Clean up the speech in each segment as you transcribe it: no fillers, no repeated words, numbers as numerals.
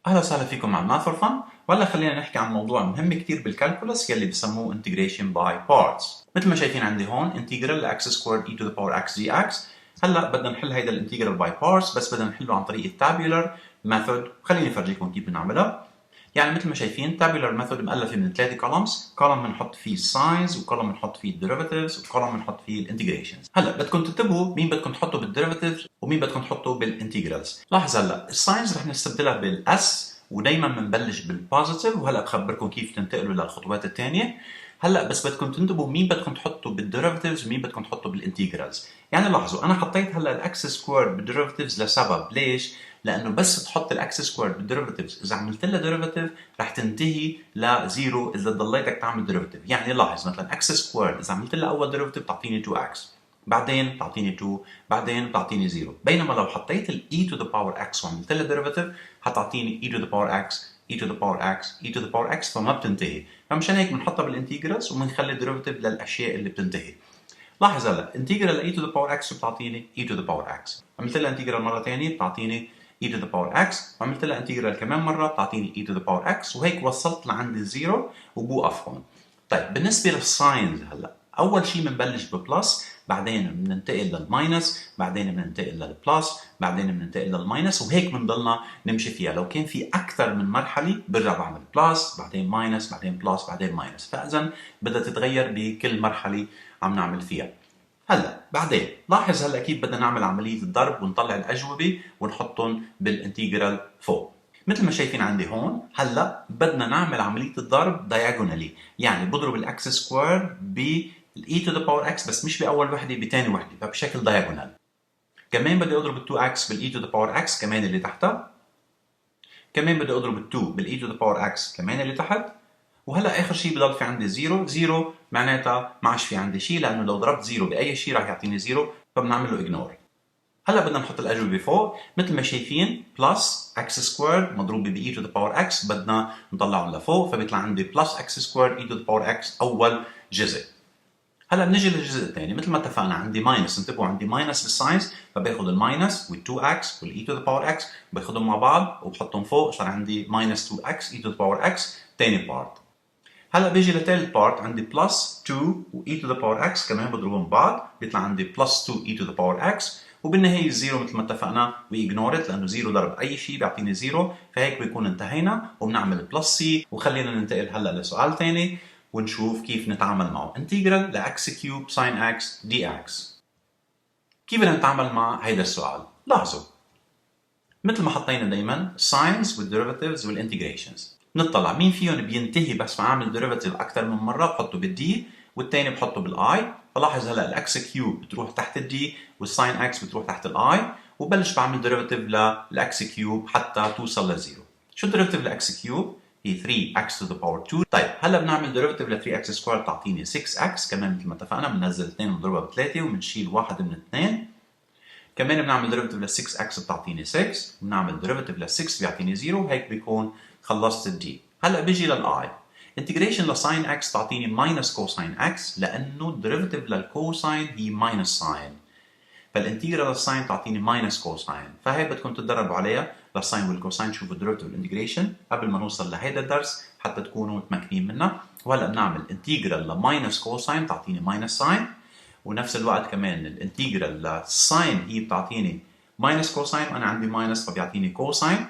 اهلا وسهلا فيكم مع ماث فور فن. وهلا خلينا نحكي عن موضوع مهم كثير بالكالكولس يلي بسموه integration by parts. مثل ما شايفين عندي هون integral x squared e to the power x dx. هلا بدنا نحل هيدا الانتجرال باي بارتس، بس بدنا نحله عن طريق التابيولار ميثود. خليني افرجيكم كيف بنعملها. يعني مثل ما شايفين تابيولار ميثود مؤلفه من 3 كولمز، كولم بنحط فيه الساينز، وكولم بنحط فيه الديريفاتيفز، وكولم بنحط فيه الانتجريشنز. هلا بدكم تنتبهوا مين بدكم تحطوا بالديريفاتيفز ومين بدكم تحطوا بالانتجرالز. لاحظ هلا الساينز رح نستبدلها بالاس، ودائما بنبلش بالبوزيتيف، وهلا بخبركم كيف تنتقلوا للخطوات الثانيه. هلا بس بدكم تنتبهوا مين بدكم تحطوا بالديريفاتيفز ومين بدكم تحطوا بالانتجرالز. يعني لاحظوا انا حطيت هلا الاكس سكوير بالديريفاتيفز لسبب، ليش؟ لانه بس تحط الاكس سكوير بالديريفاتيفز اذا عملت لها ديريفاتيف رح تنتهي لزيرو اذا ضليتك تعمل ديريفاتيف. يعني لاحظ مثلا اكس سكوير اذا عملت لها اول ديريفاتيف تعطيني 2 اكس، بعدين تعطيني 2، بعدين تعطيني 0. بينما لو حطيت الاي تو ذا باور اكس وعملت لها ديريفاتيف حتعطيني اي تو ذا باور اكس، اي تو ذا باور اكس، اي تو ذا باور اكس، فما بتنتهي. فمشان هيك بنحطها بالانتجرالز وبنخلي الديريفاتيف للاشياء اللي بتنتهي. لاحظ هلا انتجرال اي تو ذا باور اكس بتعطيني اي تو ذا باور اكس، عملت لها انتجرال مره ثانيه بتعطيني e to the power x، وعملت لها انتجرال كمان مره بتعطيني e to the power x، وهيك وصلت لعند الزيرو وبوقف هون. طيب بالنسبه للساينز هلا اول شيء بنبلش ببلس، بعدين بننتقل للماينس، بعدين بننتقل للبلس، بعدين بننتقل للماينس، وهيك بنضلنا نمشي فيها. لو كان في اكثر من مرحله برجع بعمل بلس، بعدين ماينس، بعدين بلس، بعدين ماينس، فاذا بدها تتغير بكل مرحله عم نعمل فيها. هلا بعدين لاحظ هلا كيف بدنا نعمل عمليه الضرب ونطلع الاجوبه ونحطهم بالانتجرال فوق. مثل ما شايفين عندي هون هلا بدنا نعمل عمليه الضرب دايجونالي، يعني بضرب الاكس سكوير بالاي تو ذا باور اكس، بس مش باول وحده، بثاني وحده، فبشكل دايجونال. كمان بدي اضرب ال 2 اكس بالاي تو ذا باور اكس كمان اللي تحتها، كمان بدي اضرب ال 2 بالاي تو ذا باور اكس كمان اللي تحت. وهلا اخر شيء بضل في عندي زيرو. زيرو معناتها ما عادش في عندي شيء، لانه لو ضربت زيرو باي شيء راح يعطيني زيرو، فبنعمل له اجنور. هلا بدنا نحط الاجوبه فوق. مثل ما شايفين بلس اكس سكوير مضروبه باي تو ذا باور اكس بدنا نطلعهم لفوق، فبيطلع عندي بلس اكس سكوير اي تو ذا باور اكس اول جزء. هلا بنجي للجزء الثاني. مثل ما اتفقنا عندي ماينس، انتبهوا عندي ماينس بالساينس، فباخذ الماينس وال 2 اكس والاي تو ذا باور اكس باخذهم مع بعض وبحطهم فوق، صار عندي ماينس 2 اكس اي تو ذا باور اكس ثاني بارت. هلا بيجي لثالث بارت عندي بلس 2 و e to the power x كمان بضربهم ببعض بيطلع عندي بلس 2 e to the power x، وبالنهايه الزيرو مثل ما اتفقنا ويجنورت، لانه زيرو ضرب اي شيء بيعطيني زيرو، فهيك بيكون انتهينا وبنعمل بلس سي. وخلينا ننتقل هلا لسؤال ثاني ونشوف كيف نتعامل معه. انتجرال لاكس كيوب ساين اكس دي اكس. كيف بدنا نتعامل مع هيدا السؤال؟ لاحظوا مثل ما حطينا دائما الساينز والديريفاتيفز والانتجريشنز، نطلع مين فيهم بينتهي بس ما اعمل ديريفاتيف اكثر من مره بحطه بالدي، والثاني بحطه بالاي. فلاحظ هلا الاكس كيوب بتروح تحت الدي والساين اكس بتروح تحت الاي، وبلش بعمل ديريفاتيف للاكس كيوب حتى توصل لزيرو. شو الديريفاتيف لاكس كيوب؟ هي 3x to the power 2. طيب هلا بنعمل ديريفاتيف ل 3x سكوير تعطيني 6x، كمان مثل ما اتفقنا بننزل 2 ونضربها ب 3 وبنشيل واحد من 2. كمان بنعمل ديريفاتيف ل 6 اكس بتعطيني 6، بنعمل ديريفاتيف ل 6 بيعطيني 0، هيك بيكون خلصت الدي. هلا بيجي للاي. انتجريشن لساين اكس تعطيني ماينس كوساين اكس، لانه الديريفاتيف للكوساين هي ماينس ساين، فالانتجرال للساين تعطيني ماينس كوساين، فهي بدكم تتدربوا عليها للساين والكوساين، تشوفوا الديريفاتيف والانتجريشن قبل ما نوصل لهيدا الدرس حتى تكونوا متمكنين منها. وهلا بنعمل انتجرال لماينس كوساين تعطيني ماينس ساين، ونفس الوقت كمان الانتجرال للساين هي بتعطيني ماينس كوساين، وانا عندي ماينس فبيعطيني كوساين.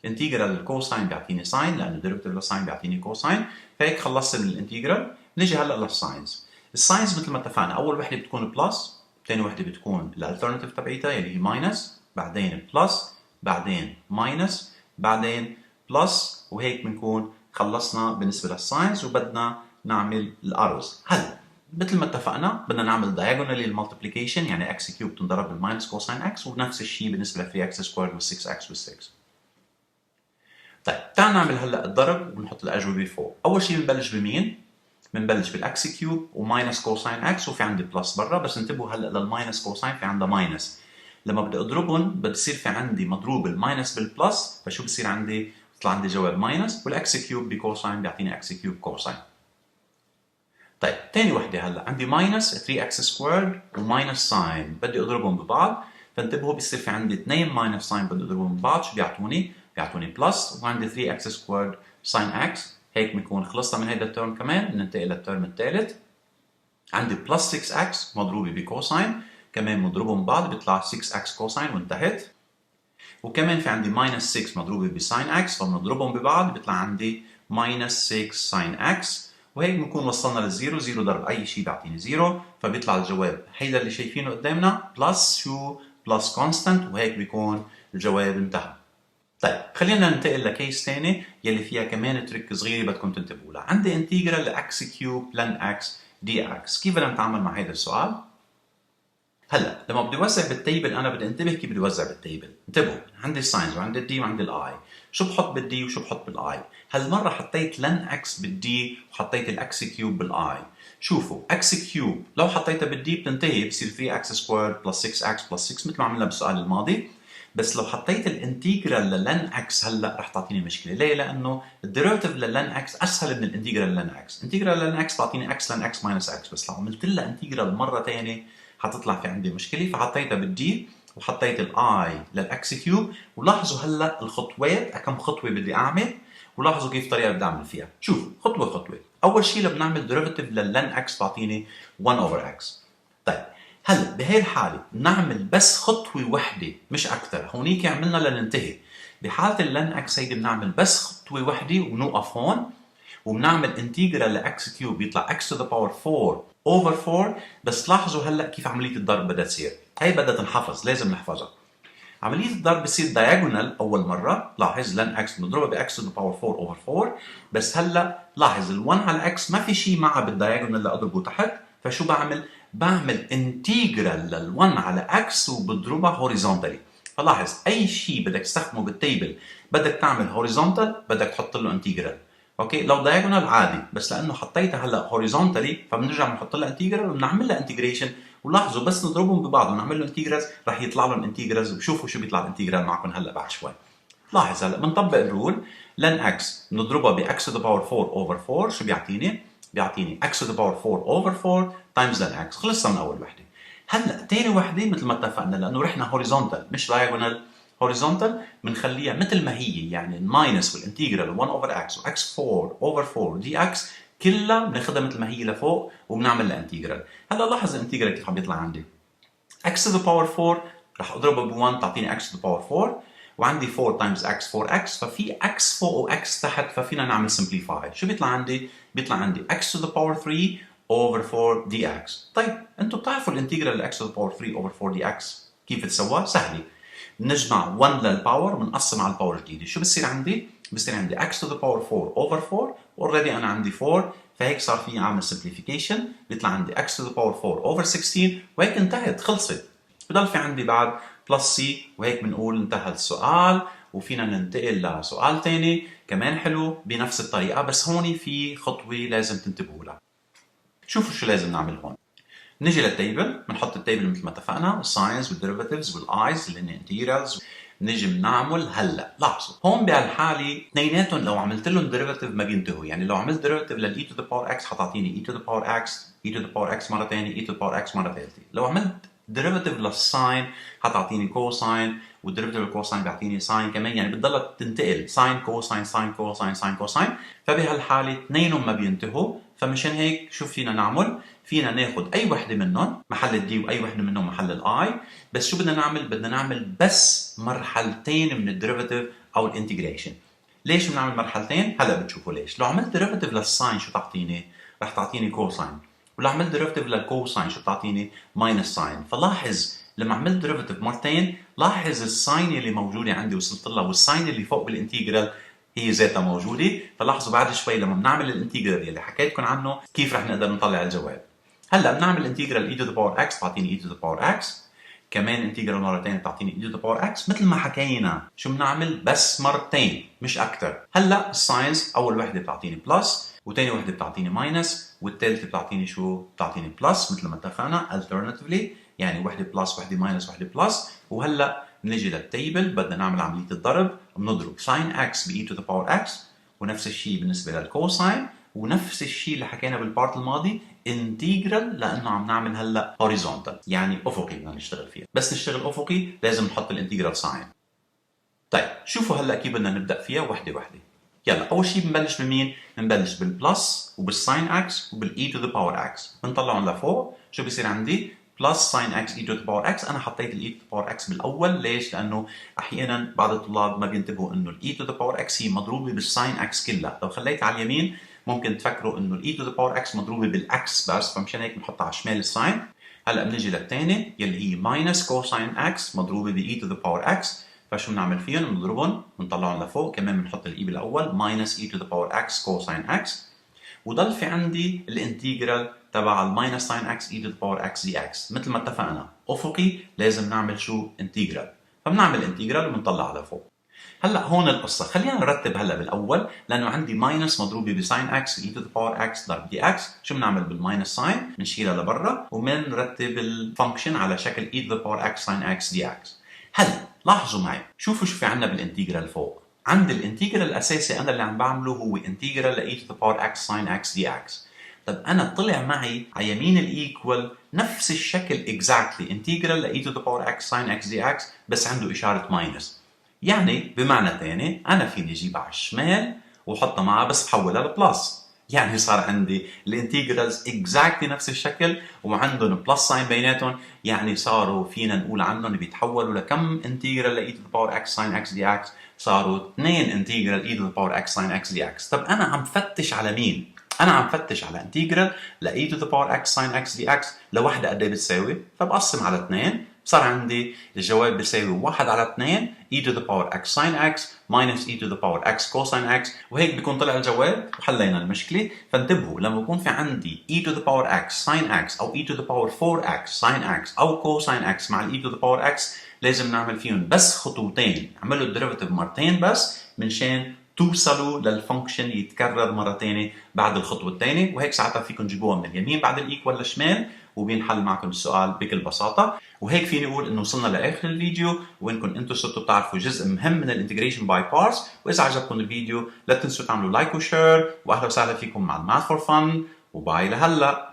انتجرال الكوساين بيعطيني ساين، لانه ديريفاتيف للساين بيعطيني كوساين، فهيك خلصت من الانتجرال. نيجي هلا للساينز. الساينز مثل ما اتفقنا اول وحده بتكون بلس، ثاني وحده بتكون الالترناتيف تبعيتها يلي هي ماينس، بعدين بلس، بعدين ماينس، بعدين بلس، وهيك بنكون خلصنا بالنسبه للساينز وبدنا نعمل الارز. هلا مثل ما اتفقنا بدنا نعمل diagonally المالتيبليكيشن، يعني اكس كيوب تنضرب بالماينس كوساين اكس، ونفس الشيء بالنسبه ل 3 اكس سكوير وال 6 اكس وال 6. طيب تعال نعمل هلا الضرب ونحط الاجوبه فوق. اول شيء بنبلش بمين؟ بنبلش بالاكس كيوب وماينس كوساين اكس، وفي عندي بلس برا، بس انتبهوا هلا للماينس كوساين في عندها ماينس، لما بدي اضربهم بتصير في عندي مضروب الماينس بالبلس، فشو بصير عندي؟ بيطلع عندي جواب ماينس، والاكس كيوب بكوساين بيعطيني اكس كيوب كوساين. طيب ثاني وحده هلا عندي ماينس 3 اكس سكويرد وماينس ساين بدي اضربهم ببعض، فانتبهوا بيصير في عندي اثنين ماينس ساين بدي اضربهم ببعض، شو بيعطوني؟ بيعطوني بلس، وعندي 3x سكويرد ساين x. هيك بنكون خلصنا من هيدا الترم. كمان بننتقل للترم الثالث. عندي بلس 6x مضروبه بكوساين، كمان بنضربهم ببعض بيطلع 6x كوساين وانتهت. وكمان في عندي ماينس 6 مضروبه بساين x، فبنضربهم ببعض بيطلع عندي ماينس 6 ساين x. وهيك بنكون وصلنا للزيرو. زيرو ضرب اي شيء بيعطيني زيرو، فبيطلع الجواب هيدا اللي شايفينه قدامنا بلس شو بلس كونستانت، وهيك بيكون الجواب انتهى. طيب خلينا ننتقل لكيس ثاني يلي فيها كمان تريك صغيره بدكم تنتبهوا لها. عندي انتجرال لاكس كيوب لن اكس دي اكس. كيف بدنا نتعامل مع هذا السؤال؟ هلا لما بدي اوزع بالتيبل انا بدي انتبه كيف بدي اوزع بالتيبل. انتبهوا، عندي الساينز وعندي الدي وعندي الاي. شو بحط بالدي وشو بحط بالاي؟ هالمره حطيت لن اكس بالدي وحطيت الاكس كيوب بالاي. شوفوا اكس كيوب لو حطيتها بالدي بتنتهي بصير 3 اكس سكوير بلس 6 اكس بلس 6 مثل ما عملنا بالسؤال الماضي. بس لو حطيت الانتجرال للن اكس هلا رح تعطيني مشكله. ليه؟ لانه الديريفيتيف للن اكس اسهل من الانتجرال للن اكس. انتجرال للن اكس تعطيني اكس لن اكس ماينس اكس، بس لو عملت لها انتجرال مره ثانيه حتطلع في عندي مشكله. فحطيتها بالدي وحطيت الاي للاكس كيوب. ولاحظوا هلا الخطوات كم خطوه بدي اعمل، ولاحظوا كيف الطريقه بدي اعمل فيها. شوفوا خطوه خطوه. اول شيء بنعمل ديريفيتيف للن اكس تعطيني 1 اوفر اكس. طيب هلا بهي الحاله بنعمل بس خطوه وحده مش اكثر. هونيك عملنا لننتهي. بحاله اللن اكس هيدي بنعمل بس خطوه وحده وبنوقف هون، وبنعمل انتجرال لاكس كيوب بيطلع x to the power 4 over 4. بس لاحظوا هلا كيف عمليه الضرب بدها تصير. هي بدها تنحفظ، لازم نحفظها. عمليه الضرب بصير diagonal اول مره. لاحظ لن x بنضربها ب x to the power 4 over 4. بس هلا لاحظ ال1 على x ما في شيء معها بالدايجونال لاضربه تحت. فشو بعمل؟ بعمل انتجرال لل1 على x وبضربها هوريزونتالي. فلاحظ اي شيء بدك تستخدمه بالتيبل بدك تعمل هوريزونتال بدك تحط له انتجرال. اوكي لو دايجونال عادي، بس لانه حطيتها هلا هوريزونتالي فبنرجع بنحط لها انتجرال وبنعمل لها انتجريشن. ولاحظوا بس نضربهم ببعض ونعمل له انتجرالز رح يطلع لهم انتجرالز. وشوفوا شو بيطلع الانتجرال معكم هلا بعد شوي. لاحظ هلا بنطبق الرول. لن اكس بنضربها ب x to the power 4 over 4. شو بيعطيني؟ بيعطيني x to the power 4 over 4 تايمز لن اكس. خلصنا من اول وحده. هلا ثاني وحده مثل ما اتفقنا لانه رحنا هوريزونتال مش دايجونال. هوريزونتال بنخليها مثل ما هي، يعني الماينس والانتجرال 1 اوفر اكس واكس 4 اوفر 4 دي اكس كلها بناخذها مثل ما هي لفوق وبنعمل لها انتجرال. هلا لاحظ الانتجرال كيف عم يطلع عندي. x to the power 4 رح اضربها ب 1 تعطيني x to the power 4. وعندي 4 تايمز x 4x، ففي x فوق وx تحت ففينا نعمل simplify. شو بيطلع عندي؟ بيطلع عندي x to the power 3 over 4 dx. طيب انتم بتعرفوا الانتجرال x to the power 3 over 4 dx كيف تسوى؟ سهله. بنجمع 1 للباور بنقسم على الباور الجديده. شو بصير عندي؟ بصير عندي x to the power 4 over 4. اوريدي انا عندي 4 فهيك صار في اعمل simplification بيطلع عندي x to the power 4 over 16. وهيك انتهت خلصت. بضل في عندي بعد بلس سي. وهيك بنقول انتهى السؤال. وفينا ننتقل لسؤال ثاني كمان حلو بنفس الطريقه، بس هون في خطوه لازم تنتبهوا لها. شوفوا شو لازم نعمل هون. نجي للتيبل بنحط التيبل مثل ما اتفقنا، الساينز والديريفاتيفز والايز اللي هن انتجرالز. نجي بنعمل هلا لاحظوا هون بهالحاله اثنيناتهم لو عملت لهم ديريفاتيف ما بينتهوا. يعني لو عملت ديريفاتيف للاي تو ذا باور اكس حتعطيني اي تو ذا باور اكس، اي تو ذا باور اكس مره ثانيه، اي تو ذا باور اكس مره ثالثه. لو عملت ديريفاتيف للساين حتعطيني كوساين، والديريفاتيف للكوساين بيعطيني ساين كمان. يعني بتضل تنتقل ساين كوساين ساين كوساين ساين كوساين. فبهالحاله اثنينهم ما بينتهوا. فمشان هيك شو فينا نعمل؟ فينا ناخذ اي وحده منهم محل الدي واي وحده منهم محل الاي. بس شو بدنا نعمل؟ بدنا نعمل بس مرحلتين من الديريفاتيف او الانتجريشن. ليش بنعمل مرحلتين؟ هلا بتشوفوا ليش. لو عملت ديريفاتيف للساين شو تعطيني؟ رح تعطيني كوساين. ولو عملت ديريفاتيف للكوساين شو بتعطيني؟ ماينس ساين. فلاحظ لما عملت ديريفاتيف مرتين لاحظ الساين اللي موجوده عندي وصلت لها، والساين اللي فوق بالانتجرال هي ذاتها موجوده. فلاحظوا بعد شوي لما بنعمل الانتجرال اللي حكيتكم عنه كيف رح نقدر نطلع الجواب. هلا بنعمل انتجرال اي تو ذا باور اكس تعطيني اي تو ذا باور اكس. كمان انتجرال مره ثانيه بتعطيني اي تو ذا باور اكس. مثل ما حكينا شو بنعمل؟ بس مرتين مش اكثر. هلا الساينس اول وحده بتعطيني بلس، وثاني وحده بتعطيني ماينس، والثالثه بتعطيني شو؟ بتعطيني بلس مثل ما اتفقنا alternatively. يعني وحده بلس وحده ماينس وحده بلس. وهلا بنجي للتيبل بدنا نعمل عمليه الضرب. بنضرب ساين اكس باي تو ذا باور اكس، ونفس الشيء بالنسبه للكوساين، ونفس الشيء اللي حكينا بالبارت الماضي انتجرال لانه عم نعمل هلا هوريزونتال يعني افقي بدنا نشتغل فيها. بس نشتغل افقي لازم نحط الانتجرال ساين. طيب شوفوا هلا كيف بدنا نبدا فيها وحده وحده. يلا اول شيء بنبلش بمين؟ بنبلش بالبلس وبالساين اكس وبالاي تو ذا باور اكس، بنطلعهم لفوق. شو بيصير عندي؟ بلس ساين اكس اي تو ذا باور اكس. انا حطيت الاي تو ذا باور اكس بالاول، ليش؟ لانه احيانا بعض الطلاب ما بينتبهوا انه الاي تو ذا باور اكس هي مضروبه بالساين اكس كلها. لو خليت على اليمين ممكن تفكروا انه الاي تو ذا باور اكس مضروبه بالاكس بس، فمشان هيك بنحطها على شمال الساين. هلا بنجي للثاني يلي هي ماينس كوساين اكس مضروبه باي تو ذا باور اكس. فشو بنعمل فيهم؟ بنضربهم بنطلعهم لفوق، كمان بنحط الاي بالاول ماينس اي تو ذا باور اكس كوساين اكس، وضل في عندي الانتجرال تبع الماينس ساين اكس اي تو ذا باور اكس دي اكس. مثل ما اتفقنا افقي لازم نعمل شو؟ انتجرال. فبنعمل انتجرال وبنطلع لفوق. هلا هون القصه، خلينا نرتب هلا بالاول، لانه عندي ماينس مضروبه بساين اكس اي تو ذا باور اكس ضرب دي اكس. شو بنعمل بالماينس ساين؟ بنشيلها لبرا وبنرتب الفانكشن على شكل اي تو ذا باور اكس ساين اكس دي اكس. هلا لاحظوا معي، شوفوا شو في عندنا بالانتجرال فوق. عند الانتجرال الاساسي انا اللي عم بعمله هو انتجرال لاي تو ذا باور اكس ساين اكس دي اكس. طب انا طلع معي على يمين الايكوال نفس الشكل اكزاكتلي، انتجرال لاي تو ذا باور اكس ساين اكس دي اكس، بس عنده اشاره ماينس. يعني بمعنى ثاني انا فيني اجيبها على الشمال واحطها معها بس بحولها لبلس. يعني صار عندي الانتجرالز اكزاكتلي نفس الشكل وعندهم بلس ساين بيناتهم، يعني صاروا فينا نقول عنهم بيتحولوا لكم انتجرال لاي تو ذا باور اكس ساين اكس دي اكس؟ صاروا 2 انتجرال اي تو ذا باور اكس ساين اكس دي اكس. طب انا عم فتش على مين؟ انا عم فتش على انتجرال لاي تو ذا باور اكس ساين اكس دي اكس لوحده قد ايه بتساوي؟ فبقسم على 2 صار عندي الجواب بيساوي 1 على 2 e to the power x sin x minus e to the power x cosine x، وهيك بيكون طلع الجواب وحلينا المشكله. فانتبهوا لما يكون في عندي e to the power x sin x او e to the power 4x sin x او cosine x مع e to the power x لازم نعمل فيهم بس خطوتين، اعملوا الديريفيتيف مرتين بس منشان توصلوا للفانكشن يتكرر مره ثانيه بعد الخطوه الثانيه، وهيك ساعتها فيكم تجيبوها من اليمين بعد الايكوال للشمال وبينحل معكم السؤال بكل بساطه. وهيك فيني اقول انه وصلنا لاخر الفيديو، وانكم انتم صرتوا بتعرفوا جزء مهم من الانتجريشن باي بارتس. واذا عجبكم الفيديو لا تنسوا تعملوا لايك وشير، واهلا وسهلا فيكم مع الماث فور فن، وباي لهلا.